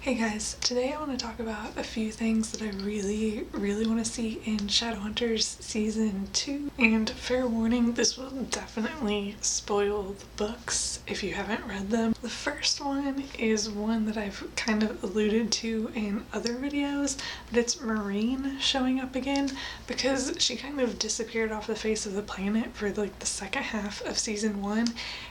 Hey guys, today I want to talk about a few things that I really want to see in Shadowhunters Season 2. And fair warning, this will definitely spoil the books if you haven't read them. The first one is one that I've kind of alluded to in other videos, but it's Marine showing up again because she kind of disappeared off the face of the planet for like the second half of Season 1.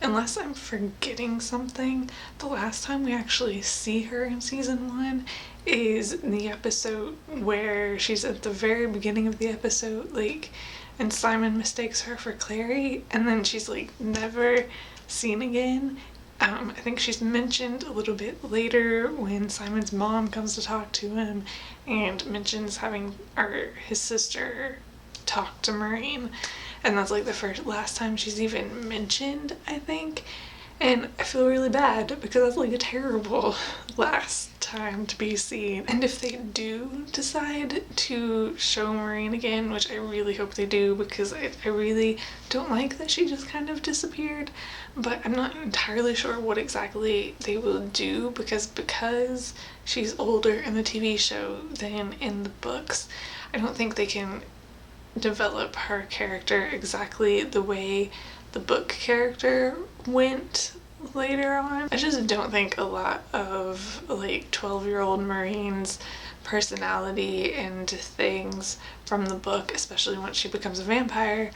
Unless I'm forgetting something, the last time we actually see her in Season 1 is the episode where she's at the very beginning of the episode, like, and Simon mistakes her for Clary, and then she's like never seen again. I think she's mentioned a little bit later when Simon's mom comes to talk to him and mentions having his sister talk to Marine, and that's like the last time she's even mentioned, I think. And I feel really bad because that's like a terrible last time to be seen. And if they do decide to show Marine again, which I really hope they do because I really don't like that she just kind of disappeared, but I'm not entirely sure what exactly they will do because she's older in the TV show than in the books, I don't think they can develop her character exactly the way the book character went later on. I just don't think a lot of like 12-year-old Marine's personality and things from the book, especially once she becomes a vampire,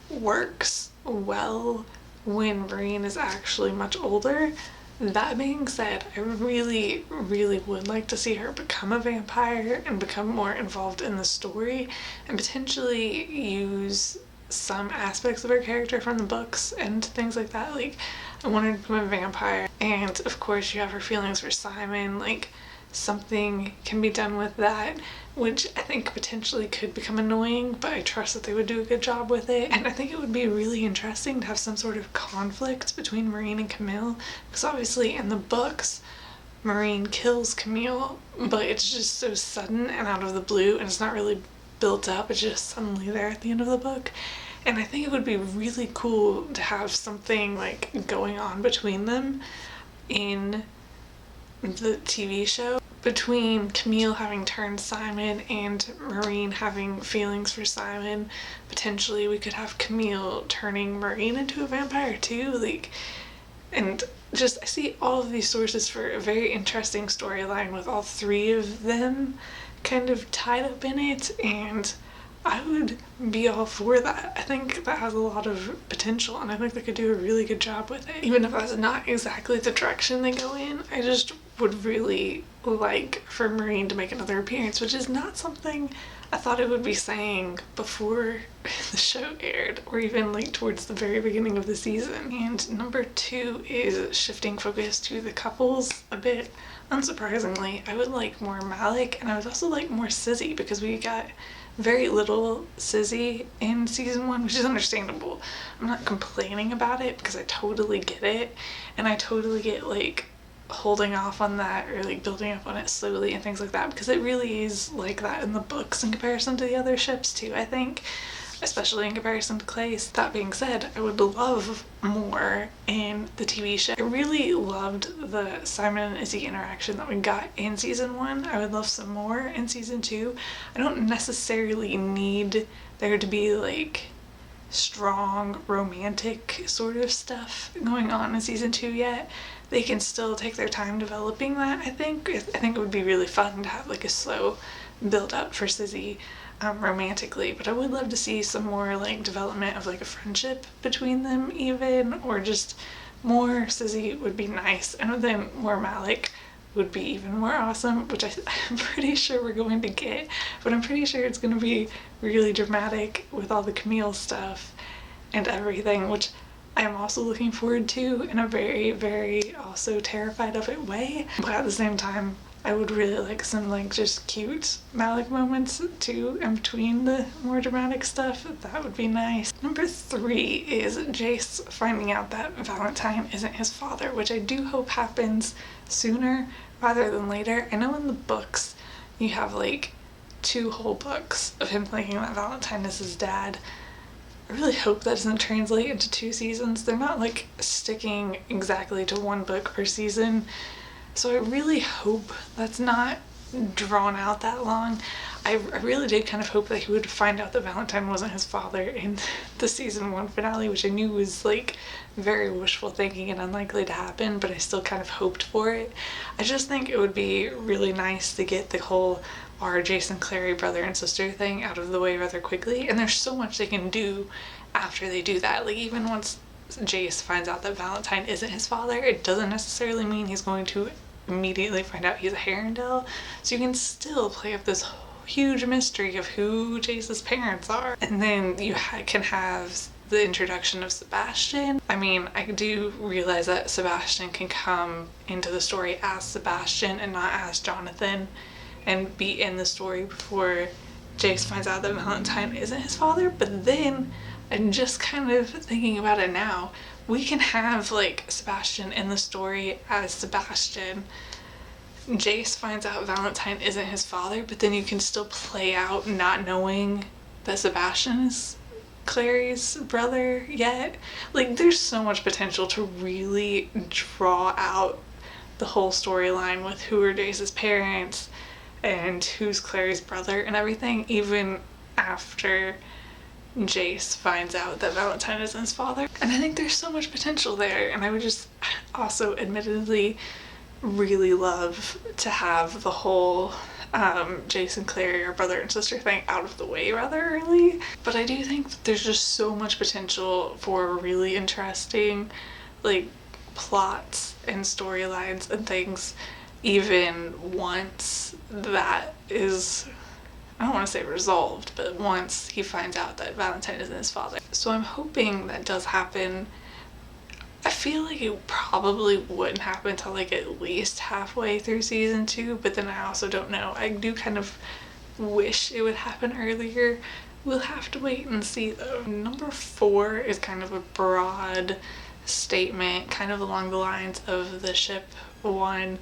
works well when Marine is actually much older. That being said, I really would like to see her become a vampire and become more involved in the story and potentially use some aspects of her character from the books and things like that. Like, I want her to become a vampire, and of course you have her feelings for Simon, like something can be done with that, which I think potentially could become annoying, but I trust that they would do a good job with it. And I think it would be really interesting to have some sort of conflict between Marine and Camille, because obviously in the books Marine kills Camille, but it's just so sudden and out of the blue, and it's not really built up, it's just suddenly there at the end of the book. And I think it would be really cool to have something like going on between them in the TV show, between Camille having turned Simon and Marine having feelings for Simon. Potentially we could have Camille turning Marine into a vampire too, like, and just I see all of these sources for a very interesting storyline with all three of them kind of tied up in it, and I would be all for that. I think that has a lot of potential, and I think they could do a really good job with it. Even if that's not exactly the direction they go in, I just would really like for Marine to make another appearance, which is not something I thought I would be saying before the show aired, or even like towards the very beginning of the season. And number 2 is shifting focus to the couples a bit. Unsurprisingly, I would like more Malik, and I would also like more Susie, because we got very little Susie in Season 1, which is understandable. I'm not complaining about it because I totally get it, and I totally get like holding off on that or like building up on it slowly and things like that, because it really is like that in the books in comparison to the other ships too, I think, especially in comparison to Clace. That being said, I would love more in the TV show. I really loved the Simon and Izzy interaction that we got in Season 1. I would love some more in Season 2. I don't necessarily need there to be like strong romantic sort of stuff going on in Season 2 yet. They can still take their time developing that, I think. I think it would be really fun to have like a slow build up for Susie romantically, but I would love to see some more like development of like a friendship between them even, or just more Susie would be nice, and then more Malik would be even more awesome, which I'm pretty sure we're going to get, but I'm pretty sure it's going to be really dramatic with all the Camille stuff and everything, which I am also looking forward to in a very also terrified of it way. But at the same time, I would really like some like just cute Malik moments too in between the more dramatic stuff. That would be nice. Number 3 is Jace finding out that Valentine isn't his father, which I do hope happens sooner rather than later. I know in the books you have like 2 whole books of him thinking that Valentine is his dad. I really hope that doesn't translate into 2 seasons. They're not like sticking exactly to 1 book per season, So I really hope that's not drawn out that long. I really did kind of hope that he would find out that Valentine wasn't his father in the season 1 finale, which I knew was like very wishful thinking and unlikely to happen, but I still kind of hoped for it. I just think it would be really nice to get the whole our Jason Clary brother and sister thing out of the way rather quickly, and there's so much they can do after they do that. Like, even once Jace finds out that Valentine isn't his father, it doesn't necessarily mean he's going to immediately find out he's a Herondale, so you can still play up this huge mystery of who Jace's parents are. And then you can have the introduction of Sebastian. I mean, I do realize that Sebastian can come into the story as Sebastian and not as Jonathan, and be in the story before Jace finds out that Valentine isn't his father. But then, I'm just kind of thinking about it now, we can have like Sebastian in the story as Sebastian. Jace finds out Valentine isn't his father, but then you can still play out not knowing that Sebastian is Clary's brother yet. Like, there's so much potential to really draw out the whole storyline with who are Jace's parents and who's Clary's brother and everything, even after Jace finds out that Valentine isn't his father. And I think there's so much potential there, and I would just also admittedly really love to have the whole Jace and Clary are brother and sister thing out of the way rather early. But I do think that there's just so much potential for really interesting like plots and storylines and things, even once that is, I don't want to say resolved, but once he finds out that Valentine isn't his father. So I'm hoping that does happen. I feel like it probably wouldn't happen until like at least halfway through season 2, but then I also don't know. I do kind of wish it would happen earlier. We'll have to wait and see though. Number 4 is kind of a broad statement, kind of along the lines of the ship one.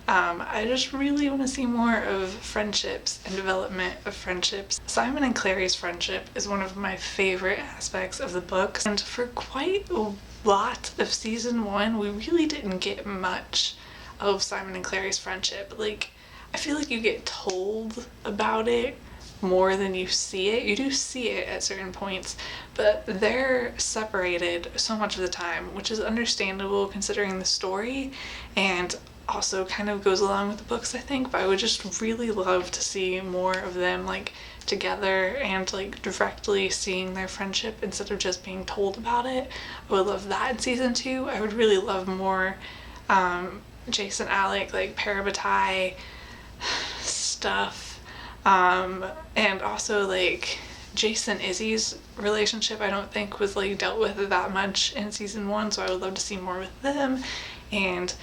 I just really want to see more of friendships and development of friendships. Simon and Clary's friendship is one of my favorite aspects of the books, and for quite a lot of season 1 we really didn't get much of Simon and Clary's friendship. Like, I feel like you get told about it more than you see it. You do see it at certain points, but they're separated so much of the time, which is understandable considering the story and also kind of goes along with the books, I think. But I would just really love to see more of them like together and like directly seeing their friendship instead of just being told about it. I would love that in season 2. I would really love more Jace and Alec like parabatai stuff, and also like Jace and Izzy's relationship I don't think was like dealt with that much in season 1, so I would love to see more with them, and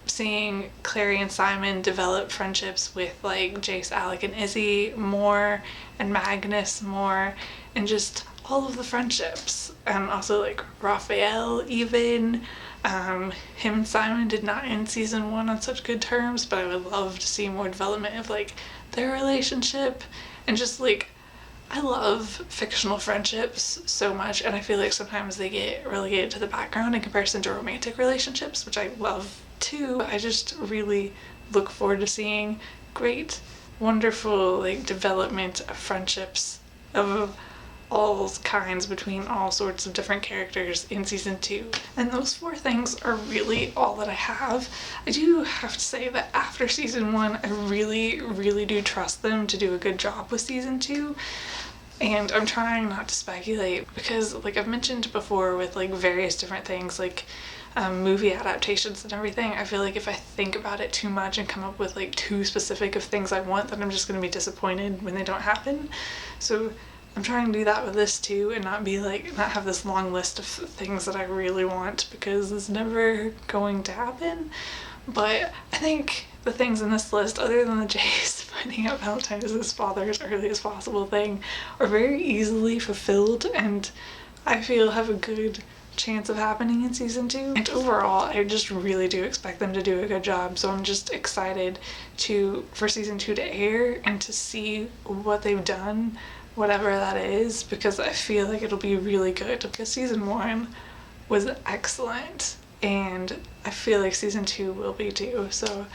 seeing Clary and Simon develop friendships with like Jace, Alec, and Izzy more, and Magnus more, and just all of the friendships. And also like Raphael even. Him and Simon did not end season 1 on such good terms, but I would love to see more development of like their relationship. And just like, I love fictional friendships so much, and I feel like sometimes they get relegated to the background in comparison to romantic relationships, which I love too. I just really look forward to seeing great, wonderful like development of friendships of all kinds between all sorts of different characters in season 2. And those 4 things are really all that I have. I do have to say that after season 1, I really do trust them to do a good job with season 2. And I'm trying not to speculate because, like I've mentioned before with like various different things like movie adaptations and everything, I feel like if I think about it too much and come up with like too specific of things I want, then I'm just going to be disappointed when they don't happen. So I'm trying to do that with this too, and not have this long list of things that I really want, because it's never going to happen. But I think the things in this list, other than the Jace finding out Valentine is his father as early as possible thing, are very easily fulfilled, and I feel have a good chance of happening in season 2. And overall, I just really do expect them to do a good job, so I'm just excited for season 2 to air and to see what they've done, whatever that is, because I feel like it'll be really good, because season 1 was excellent. and I feel like season 2 will be too, so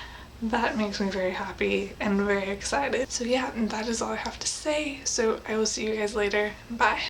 that makes me very happy and very excited. So yeah, and that is all I have to say, so I will see you guys later. Bye!